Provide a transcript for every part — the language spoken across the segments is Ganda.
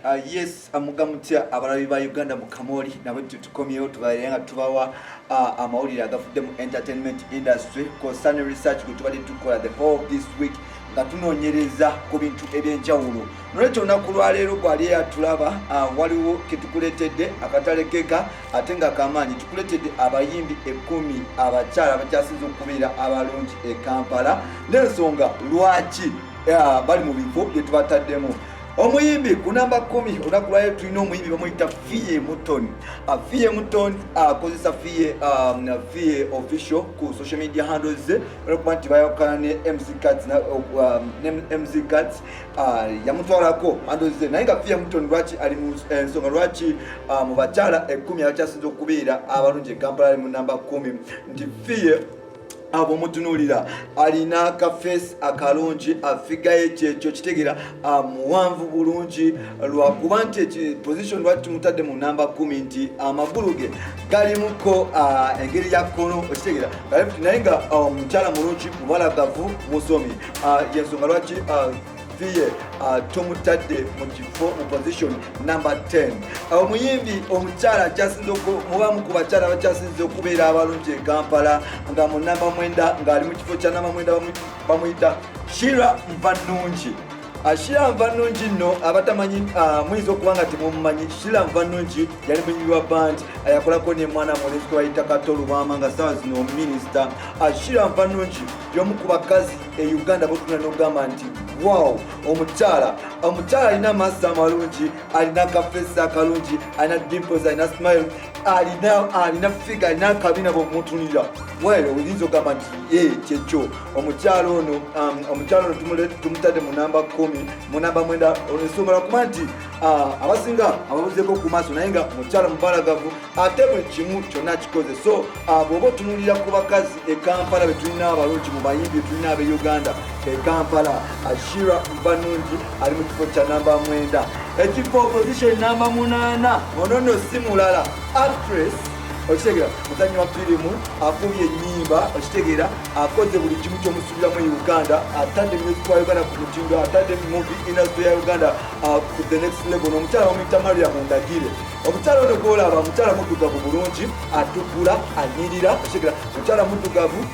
Yes, amugamutya abalabi ba Uganda mu Kamoli nabo tukomyewo tubalenga tubawa amawulire agafudde mu entertainment industry concerning research gwe tubadde tukola the whole of this week nga tunoonyereza ku bintu ebyenjawulo. Nolwekyo olunaku lwaleero gwali atulaba waliwo ketukuleetedde akatale keka ate nga kamaanyi tukuleetedde abayimbi 10 abakyala abakyasinze okubeera abalungi e Kampala n'ensonga lwaki bali mu bifo bye tubataddemu. Omuyimbi ku namba 10 olunaku lwaleero tulina omuyimbi bamuyita Fiye Mutton. Fiye Mutton akozesa Fiye official ku social media handles ze olwokuba nti bayawukana ne MC Cuts yamutwalako handles ze naye nga Fiye Mutton lwaki ali mu ensonga lwaki mu bakyala 10 abakyasinze okubeera abalungi e Kampala ali mu namba 10 nti Fiye abo mutunulira alina ka face akalungi afigaye kyekyo kitegera muwanvu bulungi lwakuba nti position lwati mutadde mu namba 10 nti amagulu ge galimuko engeri ya kono kitegera naye nga omukyala mulungi mubalagavu musomi yensonga lwaki Fiye tumutadde mu kifo mu position number 10. Omuyimbi omukyala kyasinze mubamu ku bakyala abakyasinze okubeera abalungi e Kampala nga mu namba 9 ng'ali mu kifo kya namba 9 bamuyita Shira Mvanungi. Shira Mvanungi nno abatamanyi muyinza okuba nga temumumanyi. Shira Mvanungi yali munywi wa band yakolako ne mwana mulezi gwe bayita Katolu Bwama nga saawa zino minisita. Shira Mvanungi y'omu ku bakazi e Uganda botuna n'ogamba nti wow, omukyala alina amaaso amalungi, alina akafeesi akalungi, alina dimples, alina smile, alina figure, alina akabina bw'omutunira. Well, oyinza okugamba nti kyekyo omukyala ono tumutadde mu namba 10 mu namba 9 ensonga lwakuba nti abasinga ababuzeeko ku maaso naye nga mukyala mubalagavu ate buli kimu kyonna kikoze. So bw'oba otunulira ku bakazi e Kampala be tulina abalungi mu bayimbi tulina ab'e Uganda e Kampala, Shira Mvanungi ali mu kifo kya namba 9. Ekifo position namba 8 ono nno si mulala actress okitegera muzanyi wa firimu akubye ennyimba okitegera akoze buli kimu kyomusuubira mu Uganda atadde music wa Uganda ku mutindo atadde movie industry ya Uganda ku the next level. Omukyala bamuyita Maria Mundagire. Omukyala ono gwolaba mukyala muddugavu bulungi atukula anyirira okitegera mukyala muddugavu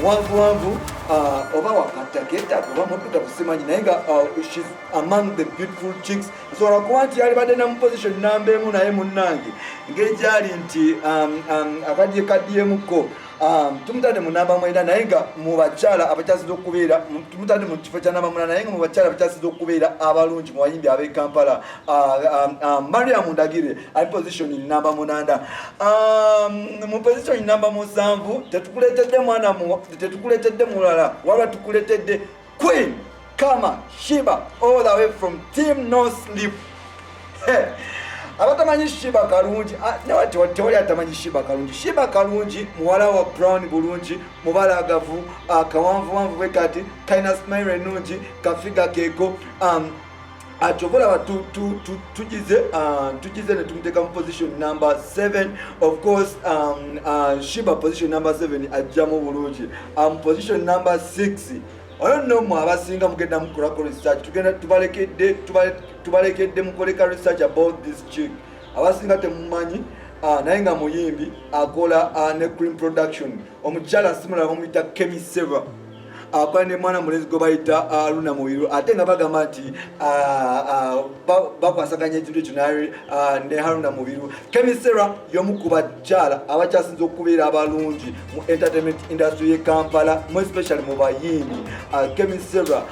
muwanvuwanvu oba wakataketa oba muddugavu simanyi naye nga she's among the beautiful chicks. Nsobola kuba nti yali badde na mu position namba 1 naye munnange ngeri gyali nti akadye kadyemuko tumutadde mu namba 9 naye nga mu bakyala abakyasinze okubeera tumutadde mu kifo kya namba 8 naye nga mu bakyala abakyasinze okubeera abalungi mu bayimbi ab'e Kampala Maria Mundagire ali position namba 8. Mu position namba 7 tetukuleetedde mulala wabula tukuleetedde Queen Kama Shiba all the way from Team No Sleep. Abatamanyi Shiba Kalungi tewali atamanyi Shiba Kalungi. Shiba Kalungi muwala wa brown bulungi mubalagavu kawanvuwanvu bwe kati kalina smile ennungi kafiga keeko atyobola tugize ne tumuteeka mu position number 7. Of course Shiba position number 7 ajjamu bulungi. Position number 6 oyo nno mu abasinga mugenda mukolako research tugenda tubalekedde mukoleka research about this chick abasinga temumanyi naye nga muyimbi akola ne Cream Production. Omukyala simula bamuyita Kemi Seva akola ne mwana mulezi gwe bayita Luna Mubiru ate nga bagamba nti bakwasaganya ekintu kinari ne Haruna Mubiru. Kemi Seva y'omu ku bakyala abakyasinze okubeera abalungi mu entertainment industry ye Kampala more especially mu bayimbi. Kemi Seva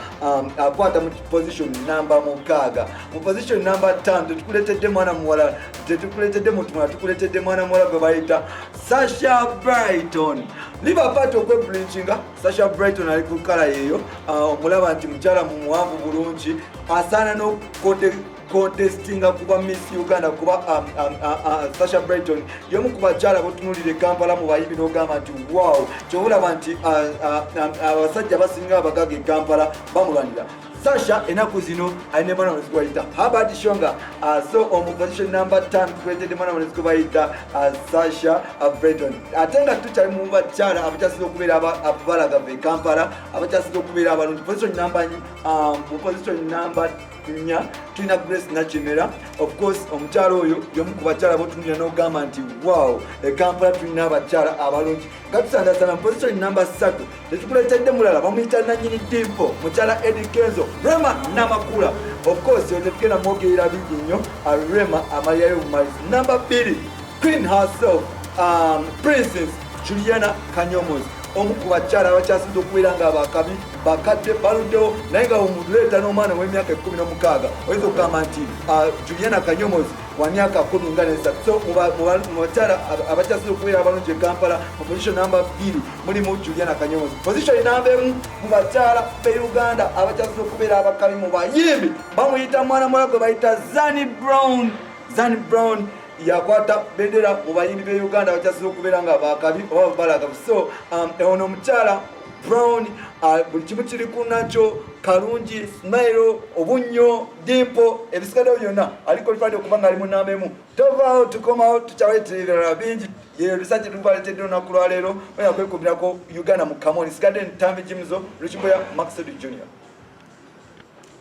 akwata mu position namba 6. Mu position namba 5 tetukuleetedde mwana muwala tetukuleetedde mutumala tukuleetedde mwana muwala gwe bayita Sasha Brighton. Liba part okweblinkinga Sasha Brighton ali ku kala yeyo omulaba nti mukyala muwanvu bulungi asaana contestinga kuba Miss Uganda kuba Sasha Brighton y'omu ku bakyala botunulire Kampala mu bayimbi n'ogamba nti wow kyobulaba nti abasajja basinga abagaga e Kampala bamulwanira. Sasha enaku zino alina mwana mulezi gwe bayita Herbert Shonga. So omu position number 10 tukuleetedde mwana mulezi gwe bayita Sasha Brighton. Ate nga tukyali mu bakyala abakyasinze okubeera abalagavu e Kampala abakyasinze okubeera abalungi. Position number 9 tulina Grace Nakimera. Of course omukyala oyo y'omu ku bakyala botunulira n'ogamba nti wow Kampala tulina abakyala abalungi. Gatusandasana mu position number 3 tekikuleetedde mulala bamuyita nannyini Dimpo mukyala Eddie Kenzo Rema Namakula. Of course yo tetugenda mwogerera bingi nnyo Rema amalirayo bumalizi. Number 2 Queen herself Princess Juliana Kanyomozi omu ku bakyala abakyasinze okubeera nga abakabi bakadde baluddewo naye nga omuntu leeta n'omwana w'emyaka 16 oyinza okugamba nti Juliana Kanyomozi wa myaka 13. So mu bakyala abakyasinze okubeera abalungi e Kampala mu position number 2 mulimu Juliana Kanyomozi. Position number 1 mu bakyala be Uganda abakyasinze okubeera abakabi mu bayimbi bamuyita mwana muwala gwe bayita Zanny Brown yakwata bendera mu bayimbi be Uganda abakyasinze okubeera nga bakabi oba balagavu. So ono omukyala Brown buli kimu kiri ku nakyo kalungi smile obunnyo Dimpo ebisigaddewo byonna aliko lifadde okuba nga ali mu namba 1. Tovaawo tukomawo tukyaweeterera bingi ye research tubaleetedde olunaku lwa leero oya kwekumirako Uganda mu Kamoni sigadde ntambi Jimzo Lukiboya Maxed Junior.